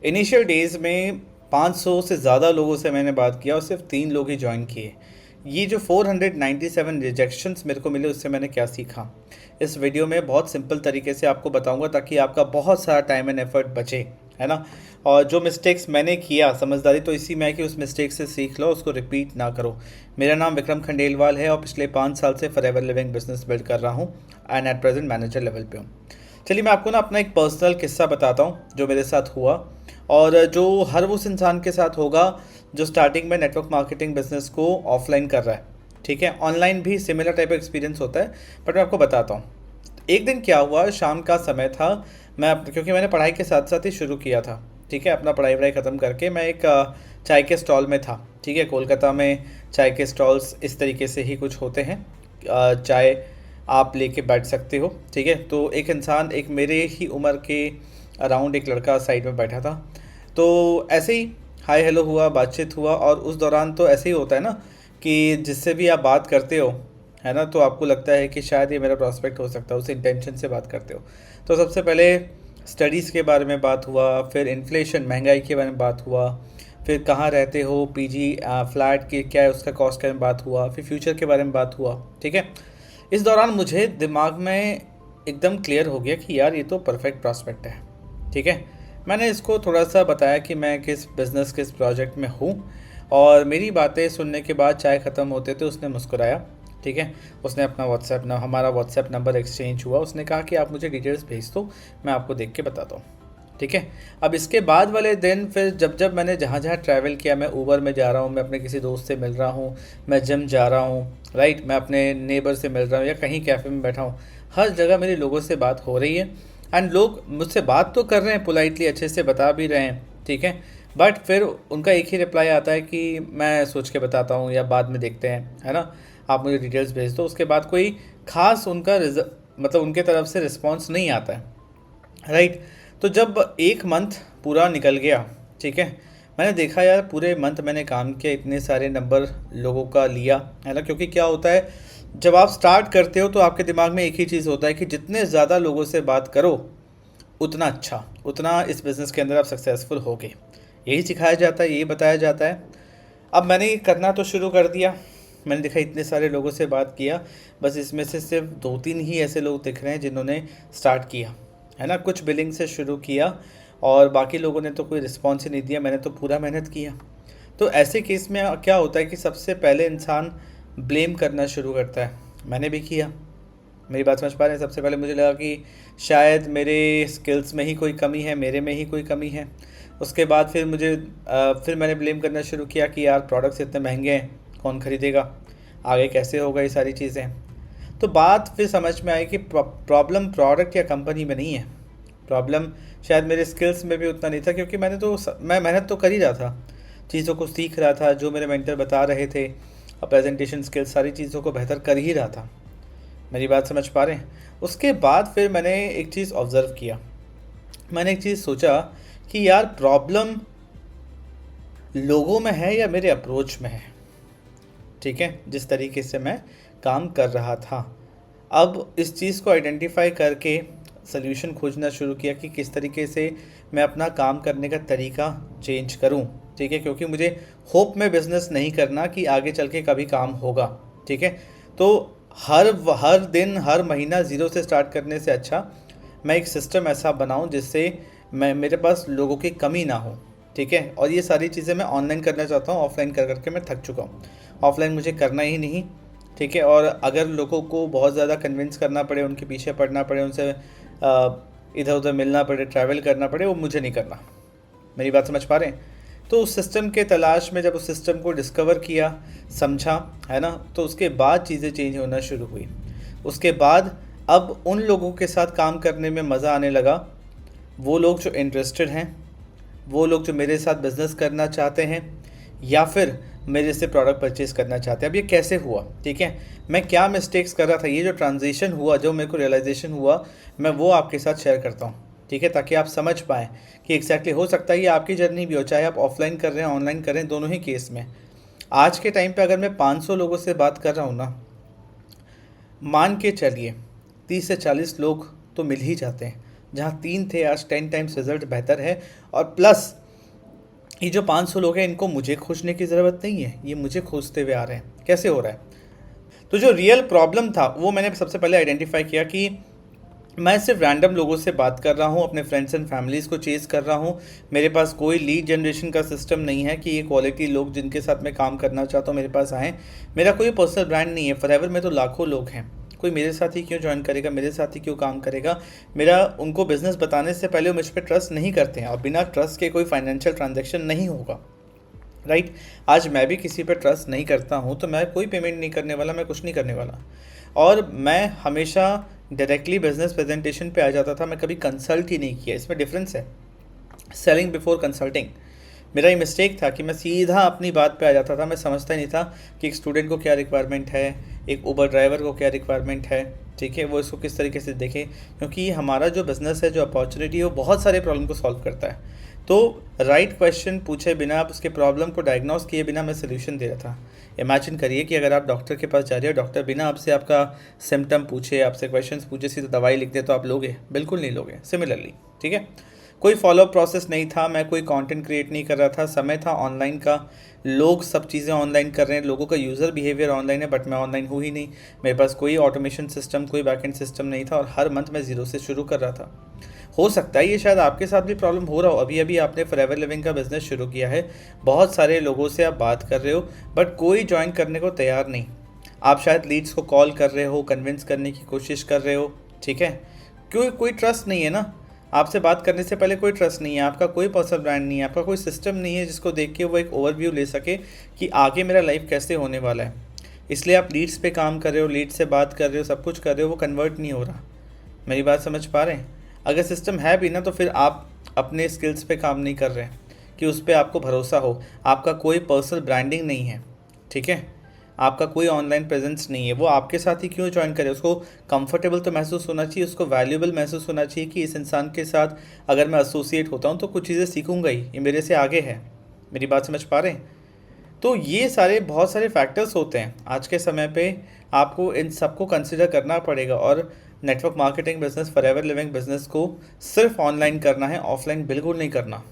Initial days में 500 से ज़्यादा लोगों से मैंने बात किया और सिर्फ 3 लोग ही ज्वाइन किए। ये जो 497 रिजेक्शंस मेरे को मिले उससे मैंने क्या सीखा, इस वीडियो में बहुत सिंपल तरीके से आपको बताऊंगा ताकि आपका बहुत सारा टाइम एंड एफर्ट बचे, है ना। और जो मिस्टेक्स मैंने किया, समझदारी तो इसी में है कि उस मिस्टेक से सीख लो, उसको रिपीट ना करो। मेरा नाम विक्रम खंडेलवाल है और पिछले 5 साल से फॉरएवर लिविंग बिजनेस बिल्ड कर रहा हूँ and at present manager level पे हूँ। चलिए मैं आपको ना अपना एक पर्सनल किस्सा बताता हूँ जो मेरे साथ हुआ और जो हर उस इंसान के साथ होगा जो स्टार्टिंग में नेटवर्क मार्केटिंग बिजनेस को ऑफलाइन कर रहा है। ठीक है, ऑनलाइन भी सिमिलर टाइप एक्सपीरियंस होता है, बट मैं आपको बताता हूँ। एक दिन क्या हुआ, शाम का समय था। क्योंकि मैंने पढ़ाई के साथ साथ ही शुरू किया था। ठीक है, अपना पढ़ाई वढ़ाई ख़त्म करके मैं एक चाय के स्टॉल में था। ठीक है, कोलकाता में चाय के स्टॉल्स इस तरीके से ही कुछ होते हैं। चाय आप लेके बैठ सकते हो। ठीक है, तो एक इंसान, एक मेरे ही उम्र के अराउंड एक लड़का साइड में बैठा था। तो ऐसे ही हाय हेलो हुआ, बातचीत हुआ और उस दौरान तो ऐसे ही होता है ना कि जिससे भी आप बात करते हो, है ना, तो आपको लगता है कि शायद ये मेरा प्रॉस्पेक्ट हो सकता है, उस इंटेंशन से बात करते हो। तो सबसे पहले स्टडीज़ के बारे में बात हुआ, फिर इन्फ्लेशन महंगाई के बारे में बात हुआ, फिर कहाँ रहते हो, पीजी फ्लैट के क्या है उसका कॉस्ट के बारे में बात हुआ, फिर फ्यूचर के बारे में बात हुआ। ठीक है, इस दौरान मुझे दिमाग में एकदम क्लियर हो गया कि यार ये तो परफेक्ट प्रॉस्पेक्ट है। ठीक है, मैंने इसको थोड़ा सा बताया कि मैं किस बिज़नेस किस प्रोजेक्ट में हूँ और मेरी बातें सुनने के बाद चाय ख़त्म होते थे उसने मुस्कुराया। ठीक है, उसने अपना हमारा व्हाट्सएप नंबर एक्सचेंज हुआ। उसने कहा कि आप मुझे डिटेल्स भेज दो, मैं आपको देख के बताता हूँ। ठीक है, अब इसके बाद वाले दिन फिर जब जब मैंने जहाँ जहाँ ट्रैवल किया, मैं ऊबर में जा रहा हूँ, मैं अपने किसी दोस्त से मिल रहा हूँ, मैं जिम जा रहा हूँ, राइट, मैं अपने नेबर से मिल रहा हूँ या कहीं कैफ़े में बैठा हूँ, हर जगह मेरी लोगों से बात हो रही है। एंड लोग मुझसे बात तो कर रहे हैं, पोलाइटली अच्छे से बता भी रहे हैं। ठीक है, बट फिर उनका एक ही रिप्लाई आता है कि मैं सोच के बताता हूँ या बाद में देखते हैं, है ना, आप मुझे डिटेल्स भेज दो। उसके बाद कोई खास उनका मतलब उनके तरफ से रिस्पॉन्स नहीं आता है, राइट। तो जब एक मंथ पूरा निकल गया, ठीक है, मैंने देखा यार पूरे मंथ मैंने काम किया, इतने सारे नंबर लोगों का लिया, है ना। क्योंकि क्या होता है, जब आप स्टार्ट करते हो तो आपके दिमाग में एक ही चीज़ होता है कि जितने ज़्यादा लोगों से बात करो उतना अच्छा, उतना इस बिज़नेस के अंदर आप सक्सेसफुल होगे। यही सिखाया जाता है, यही बताया जाता है। अब मैंने ये करना तो शुरू कर दिया। मैंने देखा इतने सारे लोगों से बात किया, बस इसमें से सिर्फ 2-3 ही ऐसे लोग दिख रहे हैं जिन्होंने स्टार्ट किया, है ना। कुछ बिलिंग से शुरू किया और बाकी लोगों ने तो कोई रिस्पॉन्स ही नहीं दिया। मैंने तो पूरा मेहनत किया। तो ऐसे केस में क्या होता है कि सबसे पहले इंसान ब्लेम करना शुरू करता है। मैंने भी किया। मेरी बात समझ पा रहे हैं? सबसे पहले मुझे लगा कि शायद मेरे स्किल्स में ही कोई कमी है, मेरे में ही कोई कमी है। उसके बाद फिर मैंने ब्लेम करना शुरू किया कि यार प्रोडक्ट्स इतने महंगे हैं, कौन ख़रीदेगा, आगे कैसे होगा, ये सारी चीज़ें। तो बात फिर समझ में आई कि प्रॉब्लम प्रोडक्ट या कंपनी में नहीं है। प्रॉब्लम शायद मेरे स्किल्स में भी उतना नहीं था, क्योंकि मैं मेहनत तो कर ही रहा था, चीज़ों को सीख रहा था, जो मेरे मेंटर बता रहे थे, प्रेजेंटेशन स्किल्स, सारी चीज़ों को बेहतर कर ही रहा था। मेरी बात समझ पा रहे हैं? उसके बाद फिर मैंने एक चीज़ ऑब्ज़र्व किया। मैंने एक चीज़ सोचा कि यार प्रॉब्लम लोगों में है या मेरे अप्रोच में है। ठीक है, जिस तरीके से मैं काम कर रहा था। अब इस चीज़ को आइडेंटिफाई करके सल्यूशन खोजना शुरू किया कि किस तरीके से मैं अपना काम करने का तरीका चेंज करूं। ठीक है, क्योंकि मुझे होप में बिज़नेस नहीं करना कि आगे चल के कभी काम होगा। ठीक है, तो हर हर दिन हर महीना ज़ीरो से स्टार्ट करने से अच्छा मैं एक सिस्टम ऐसा बनाऊं जिससे मैं मेरे पास लोगों की कमी ना हो। ठीक है, और ये सारी चीज़ें मैं ऑनलाइन करना चाहता हूँ, ऑफलाइन कर करके मैं थक चुका हूँ। ऑफलाइन मुझे करना ही नहीं। ठीक है, और अगर लोगों को बहुत ज़्यादा कन्विंस करना पड़े, उनके पीछे पड़ना पड़े, उनसे इधर उधर मिलना पड़े, ट्रैवल करना पड़े, वो मुझे नहीं करना। मेरी बात समझ पा रहे हैं? तो उस सिस्टम के तलाश में जब उस सिस्टम को डिस्कवर किया, समझा, है ना, तो उसके बाद चीज़ें चेंज होना शुरू हुई। उसके बाद अब उन लोगों के साथ काम करने में मज़ा आने लगा, वो लोग जो इंटरेस्टेड हैं, वो लोग जो मेरे साथ बिज़नेस करना चाहते हैं या फिर मेरे से प्रोडक्ट परचेज़ करना चाहते हैं। अब ये कैसे हुआ? ठीक है, मैं क्या मिस्टेक्स कर रहा था, ये जो ट्रांजिशन हुआ, जो मेरे को रियलाइजेशन हुआ, मैं वो आपके साथ शेयर करता हूँ। ठीक है, ताकि आप समझ पाएँ कि एग्जैक्टली हो सकता है ये आपकी जर्नी भी हो, चाहे आप ऑफलाइन कर रहे हैं ऑनलाइन कर रहे हैं, दोनों ही केस में। आज के टाइम पे अगर मैं 500 लोगों से बात कर रहा हूँ ना, मान के चलिए 30 से 40 लोग तो मिल ही जाते हैं। जहाँ 3 थे आज 10 टाइम्स रिजल्ट बेहतर है। और प्लस ये जो 500 लोग हैं इनको मुझे खोजने की ज़रूरत नहीं है, ये मुझे खोजते हुए आ रहे हैं। कैसे हो रहा है? तो जो रियल प्रॉब्लम था वो मैंने सबसे पहले आइडेंटिफाई किया कि मैं सिर्फ रैंडम लोगों से बात कर रहा हूँ, अपने फ्रेंड्स एंड फैमिलीज़ को चेज़ कर रहा हूँ। मेरे पास कोई लीड जनरेशन का सिस्टम नहीं है कि ये क्वालिटी लोग जिनके साथ मैं काम करना चाहता हूँ मेरे पास आएँ। मेरा कोई पर्सनल ब्रांड नहीं है। फॉरएवर में तो लाखों लोग हैं, कोई मेरे साथ ही क्यों ज्वाइन करेगा, मेरे साथ ही क्यों काम करेगा। मेरा उनको बिज़नेस बताने से पहले वो मुझ पर ट्रस्ट नहीं करते हैं, और बिना ट्रस्ट के कोई फाइनेंशियल ट्रांजेक्शन नहीं होगा, राइट। आज मैं भी किसी पर ट्रस्ट नहीं करता हूँ तो मैं कोई पेमेंट नहीं करने वाला, मैं कुछ नहीं करने वाला। और मैं हमेशा डायरेक्टली बिजनेस प्रेजेंटेशन पे आ जाता था, मैं कभी कंसल्ट ही नहीं किया। इसमें डिफरेंस है, सेलिंग बिफोर कंसल्टिंग। मेरा ये मिस्टेक था कि मैं सीधा अपनी बात पे आ जाता था। मैं समझता ही नहीं था कि एक स्टूडेंट को क्या रिक्वायरमेंट है, एक ऊबर ड्राइवर को क्या रिक्वायरमेंट है, ठीक है, वो इसको किस तरीके से देखे। क्योंकि हमारा जो बिज़नेस है, जो अपॉर्चुनिटी है, वो बहुत सारे प्रॉब्लम को सॉल्व करता है। तो राइट क्वेश्चन पूछे बिना, आप उसके प्रॉब्लम को डायग्नोस किए बिना मैं सोल्यूशन दे रहा था। इमेजिन करिए कि अगर आप डॉक्टर के पास जा रहे हो, डॉक्टर बिना आपसे आपका सिम्टम पूछे, आपसे क्वेश्चंस पूछे सीधे दवाई लिख दे, तो आप लोगे? बिल्कुल नहीं लोगे। सिमिलरली, ठीक है, कोई फॉलोअप प्रोसेस नहीं था, मैं कोई कंटेंट क्रिएट नहीं कर रहा था, समय था ऑनलाइन का, लोग सब चीज़ें ऑनलाइन कर रहे हैं, लोगों का यूज़र बिहेवियर ऑनलाइन है, बट मैं ऑनलाइन हूँ ही नहीं। मेरे पास कोई ऑटोमेशन सिस्टम, कोई बैकएंड सिस्टम नहीं था, और हर मंथ मैं ज़ीरो से शुरू कर रहा था। हो सकता है ये शायद आपके साथ भी प्रॉब्लम हो रहा हो। अभी अभी आपने फॉरएवर लिविंग का बिज़नेस शुरू किया है, बहुत सारे लोगों से आप बात कर रहे हो, बट कोई ज्वाइन करने को तैयार नहीं। आप शायद लीड्स को कॉल कर रहे हो, कन्विंस करने की कोशिश कर रहे हो, ठीक है, क्यों? कोई ट्रस्ट नहीं है ना। आपसे बात करने से पहले कोई ट्रस्ट नहीं है, आपका कोई पर्सनल ब्रांड नहीं है, आपका कोई सिस्टम नहीं है जिसको देख के वो एक ओवरव्यू ले सके कि आगे मेरा लाइफ कैसे होने वाला है। इसलिए आप लीड्स पे काम कर रहे हो, लीड से बात कर रहे हो, सब कुछ कर रहे हो, वो कन्वर्ट नहीं हो रहा। मेरी बात समझ पा रहे हैं? अगर सिस्टम है भी ना, तो फिर आप अपने स्किल्स पे काम नहीं कर रहे हैं कि उस पर आपको भरोसा हो। आपका कोई पर्सनल ब्रांडिंग नहीं है, ठीक है, आपका कोई ऑनलाइन प्रेजेंस नहीं है। वो आपके साथ ही क्यों ज्वाइन करे? उसको कंफर्टेबल तो महसूस होना चाहिए, उसको वैल्यूएबल महसूस होना चाहिए कि इस इंसान के साथ अगर मैं एसोसिएट होता हूँ तो कुछ चीज़ें सीखूंगा ही, ये मेरे से आगे है। मेरी बात समझ पा रहे हैं? तो ये सारे बहुत सारे फैक्टर्स होते हैं आज के समय पे, आपको इन सबको कंसिडर करना पड़ेगा। और network marketing business, forever living business को सिर्फ ऑनलाइन करना है, ऑफलाइन बिल्कुल नहीं करना।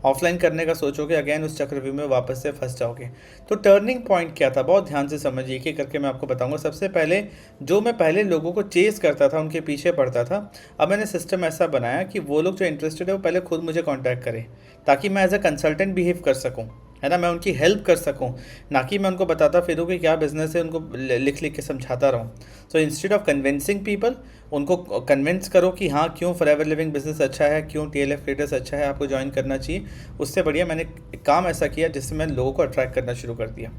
ऑफलाइन करने का सोचोगे, अगेन उस चक्रव्यूह में वापस से फंस जाओगे। तो टर्निंग पॉइंट क्या था, बहुत ध्यान से समझिए, एक एक करके मैं आपको बताऊंगा। सबसे पहले, जो मैं पहले लोगों को चेस करता था, उनके पीछे पड़ता था, अब मैंने सिस्टम ऐसा बनाया कि वो लोग जो इंटरेस्टेड है वो पहले खुद मुझे कॉन्टैक्ट करें, ताकि मैं एज अ कंसल्टेंट बिहेव कर सकूँ, है ना, मैं उनकी हेल्प कर सकूँ, ना कि मैं उनको बताता फिरूँ कि क्या बिजनेस है, उनको लिख लिख के समझाता रहूँ। So instead of convincing people, उनको कन्विंस करो कि हाँ क्यों फॉरएवर लिविंग बिजनेस अच्छा है, क्यों टीएलएफ क्रिएटर्स अच्छा है, आपको ज्वाइन करना चाहिए। उससे बढ़िया मैंने एक काम ऐसा किया जिससे मैंने लोगों को अट्रैक्ट करना शुरू कर दिया।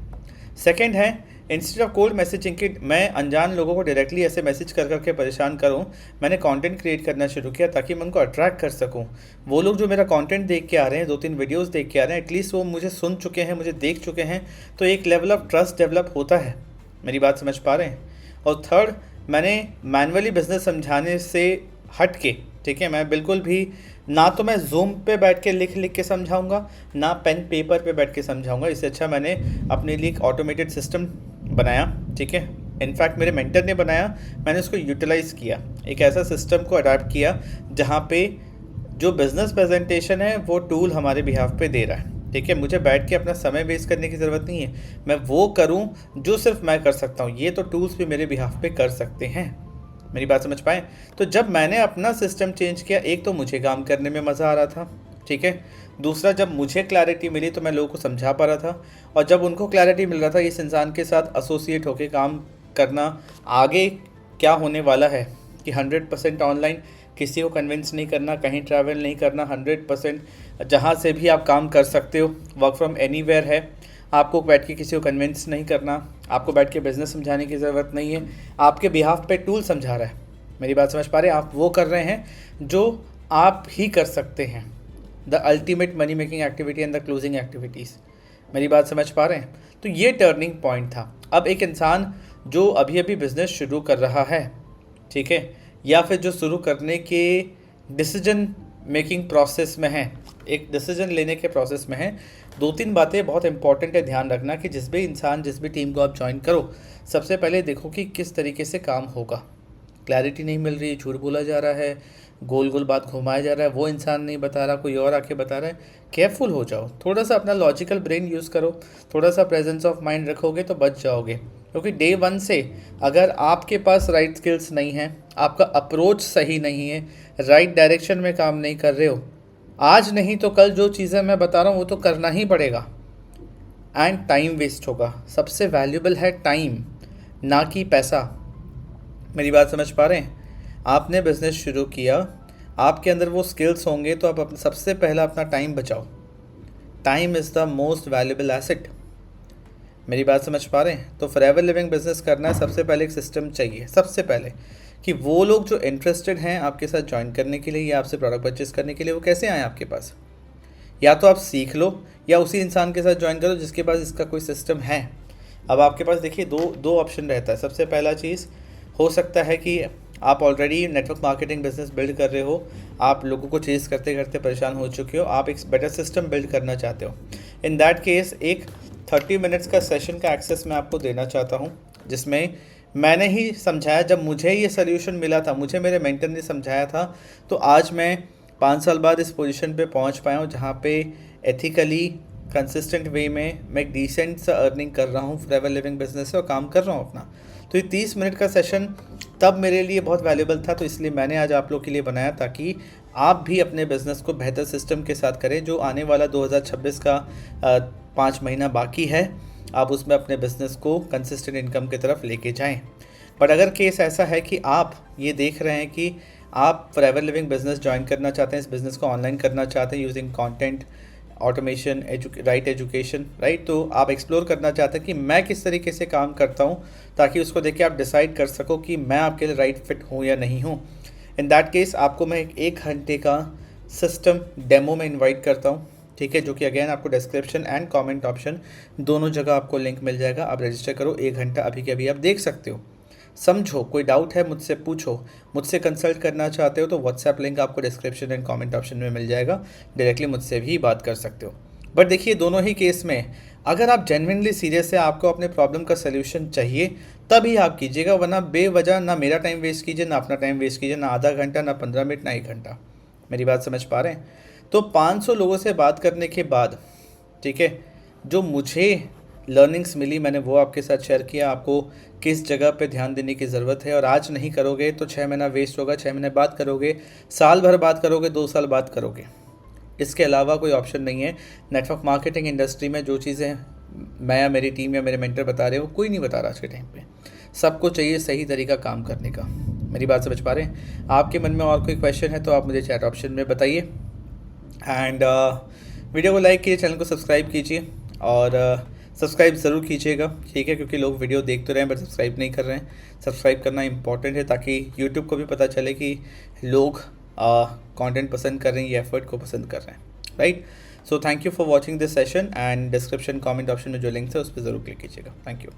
सेकंड है, इंस्टेड ऑफ कोल्ड मैसेजिंग कि मैं अनजान लोगों को डायरेक्टली ऐसे मैसेज कर करके परेशान करूं, मैंने कंटेंट क्रिएट करना शुरू किया ताकि मैं उनको अट्रैक्ट कर सकूं। वो लोग जो मेरा कंटेंट देख के आ रहे हैं, 2-3 वीडियोस देख के आ रहे हैं, एटलीस्ट वो मुझे सुन चुके हैं, मुझे देख चुके हैं, तो एक लेवल ऑफ ट्रस्ट डेवलप होता है। मेरी बात समझ पा रहे हैं? और थर्ड, मैंने मैनुअली बिजनेस समझाने से हट के, ठीक है, मैं बिल्कुल भी ना तो मैं जूम पे बैठ के लिख लिख के समझाऊंगा, ना पेन पेपर पे बैठ के समझाऊंगा। इससे अच्छा मैंने अपने लिए एक ऑटोमेटेड सिस्टम बनाया, ठीक है, इनफैक्ट मेरे मेंटर ने बनाया, मैंने उसको यूटिलाइज़ किया, एक ऐसा सिस्टम को अडाप्ट किया जहाँ पे जो बिज़नेस प्रेजेंटेशन है वो टूल हमारे बिहाफ पे दे रहा है, ठीक है। मुझे बैठ के अपना समय वेस्ट करने की ज़रूरत नहीं है, मैं वो करूँ जो सिर्फ मैं कर सकता हूँ, ये तो टूल्स भी मेरे बिहाफ पे कर सकते हैं। मेरी बात समझ पाए? तो जब मैंने अपना सिस्टम चेंज किया, एक तो मुझे काम करने में मज़ा आ रहा था, ठीक है, दूसरा जब मुझे क्लैरिटी मिली तो मैं लोगों को समझा पा रहा था, और जब उनको क्लैरिटी मिल रहा था इस इंसान के साथ एसोसिएट होकर काम करना, आगे क्या होने वाला है कि 100% ऑनलाइन, किसी को कन्विंस नहीं करना, कहीं ट्रैवल नहीं करना, 100% जहाँ से भी आप काम कर सकते हो, वर्क फ्रॉम एनीवेयर है, आपको बैठ के किसी को कन्विंस नहीं करना, आपको बैठ के बिज़नेस समझाने की ज़रूरत नहीं है, आपके बिहाफ पे टूल समझा रहा है। मेरी बात समझ पा रहे हैं? आप वो कर रहे हैं जो आप ही कर सकते हैं, the ultimate money making activity and the closing activities. मेरी बात समझ पा रहे हैं? तो ये टर्निंग पॉइंट था। अब एक इंसान जो अभी अभी बिज़नेस शुरू कर रहा है, ठीक है, या फिर जो शुरू करने के डिसीजन मेकिंग प्रोसेस में है, एक डिसीजन लेने के प्रोसेस में है, 2-3 बातें बहुत इंपॉर्टेंट है ध्यान रखना कि जिस भी इंसान, जिस भी टीम को आप ज्वाइन करो, सबसे पहले देखो कि किस तरीके से काम होगा। क्लैरिटी नहीं मिल रही, झूठ बोला जा रहा है, गोल गोल बात घुमाया जा रहा है, वो इंसान नहीं बता रहा, कोई और आके बता रहा है। केयरफुल हो जाओ, थोड़ा सा अपना लॉजिकल ब्रेन यूज़ करो, थोड़ा सा प्रेजेंस ऑफ माइंड रखोगे तो बच जाओगे। क्योंकि डे वन से अगर आपके पास राइट स्किल्स नहीं है, आपका अप्रोच सही नहीं है, राइट डायरेक्शन में काम नहीं कर रहे हो, आज नहीं तो कल जो चीज़ें मैं बता रहा हूँ वो तो करना ही पड़ेगा। एंड टाइम वेस्ट होगा। सबसे वैल्यूबल है टाइम, ना कि पैसा। मेरी बात समझ पा रहे हैं? आपने बिज़नेस शुरू किया, आपके अंदर वो स्किल्स होंगे तो आप सबसे पहला अपना टाइम बचाओ। Time is the most valuable asset. मेरी बात समझ पा रहे हैं? तो फॉरएवर लिविंग बिजनेस करना है, सबसे पहले एक सिस्टम चाहिए। सबसे पहले कि वो लोग जो इंटरेस्टेड हैं आपके साथ ज्वाइन करने के लिए या आपसे प्रोडक्ट परचेस करने के लिए, वो कैसे आएँ आपके पास। या तो आप सीख लो या उसी इंसान के साथ ज्वाइन करो जिसके पास इसका कोई सिस्टम है। अब आपके पास देखिए दो ऑप्शन रहता है। सबसे पहला चीज़ हो सकता है कि आप already network marketing business build कर रहे हो, आप लोगों को चेज़ करते करते परेशान हो चुके हो, आप एक बेटर सिस्टम बिल्ड करना चाहते हो। इन दैट केस एक 30 मिनट्स का सेशन का एक्सेस मैं आपको देना चाहता हूँ, जिसमें मैंने ही समझाया, जब मुझे ये सोल्यूशन मिला था, मुझे मेरे मेंटर ने समझाया था, तो आज मैं 5 साल बाद इस पोजीशन पे पहुंच पाया हूँ जहाँ पे एथिकली कंसिस्टेंट वे में मैं एक डिसेंट सा अर्निंग कर रहा हूँ फॉरएवर लिविंग बिजनेस से और काम कर रहा हूँ अपना। तो ये 30 मिनट का सेशन तब मेरे लिए बहुत वैल्यूबल था, तो इसलिए मैंने आज आप लोग के लिए बनाया ताकि आप भी अपने बिज़नेस को बेहतर सिस्टम के साथ करें। जो आने वाला 2026 का 5 महीना बाकी है, आप उसमें अपने बिज़नेस को कंसिस्टेंट इनकम की तरफ लेके जाएं। बट अगर केस ऐसा है कि आप ये देख रहे हैं कि आप फॉरएवर लिविंग बिजनेस ज्वाइन करना चाहते हैं, इस बिज़नेस को ऑनलाइन करना चाहते हैं using content, automation, right education, right, तो आप एक्सप्लोर करना चाहते हैं कि मैं किस तरीके से काम करता हूँ, ताकि उसको देख के आप डिसाइड कर सको कि मैं आपके लिए राइट फिट हूँ या नहीं हूँ। इन दैट केस आपको मैं एक घंटे का सिस्टम डेमो में इन्वाइट करता हूँ, ठीक है, जो कि अगेन आपको डिस्क्रिप्शन एंड कमेंट ऑप्शन दोनों जगह आपको लिंक मिल जाएगा। आप रजिस्टर करो, 1 घंटा अभी के अभी आप देख सकते हो, समझो, कोई डाउट है मुझसे पूछो, मुझसे कंसल्ट करना चाहते हो तो व्हाट्सएप लिंक आपको डिस्क्रिप्शन एंड कमेंट ऑप्शन में मिल जाएगा, डायरेक्टली मुझसे भी बात कर सकते हो। बट देखिए, दोनों ही केस में अगर आप जेन्युइनली सीरियस है, आपको अपने प्रॉब्लम का सलूशन चाहिए, तभी आप कीजिएगा, वरना बेवजह ना मेरा टाइम वेस्ट कीजिए, ना अपना टाइम वेस्ट कीजिए, ना आधा घंटा, ना 15 मिनट, ना 1 घंटा। मेरी बात समझ पा रहे हैं? तो 500 लोगों से बात करने के बाद, ठीक है, जो मुझे लर्निंग्स मिली मैंने वो आपके साथ शेयर किया, आपको किस जगह पे ध्यान देने की ज़रूरत है। और आज नहीं करोगे तो 6 महीना वेस्ट होगा, 6 महीने बाद करोगे, साल भर बाद करोगे, 2 साल बाद करोगे। इसके अलावा कोई ऑप्शन नहीं है। नेटवर्क मार्केटिंग इंडस्ट्री में जो चीज़ें मैं या मेरी टीम या मेरे मेंटर बता रहे हो, कोई नहीं बता रहा आज के टाइम पे। सबको चाहिए सही तरीका काम करने का। मेरी बात समझ पा रहे हैं? आपके मन में और कोई क्वेश्चन है तो आप मुझे चैट ऑप्शन में बताइए। एंड वीडियो को लाइक कीजिए, चैनल को सब्सक्राइब कीजिए और सब्सक्राइब ज़रूर कीजिएगा, ठीक है, क्योंकि लोग वीडियो देख तो रहे हैं बट सब्सक्राइब नहीं कर रहे हैं। सब्सक्राइब करना इंपॉर्टेंट है ताकि यूट्यूब को भी पता चले कि लोग कंटेंट पसंद कर रहे हैं, ये एफर्ट को पसंद कर रहे हैं, right. So thank you for watching this session and description comment option में जो लिंक है उस पर ज़रूर क्लिक कीजिएगा। Thank you.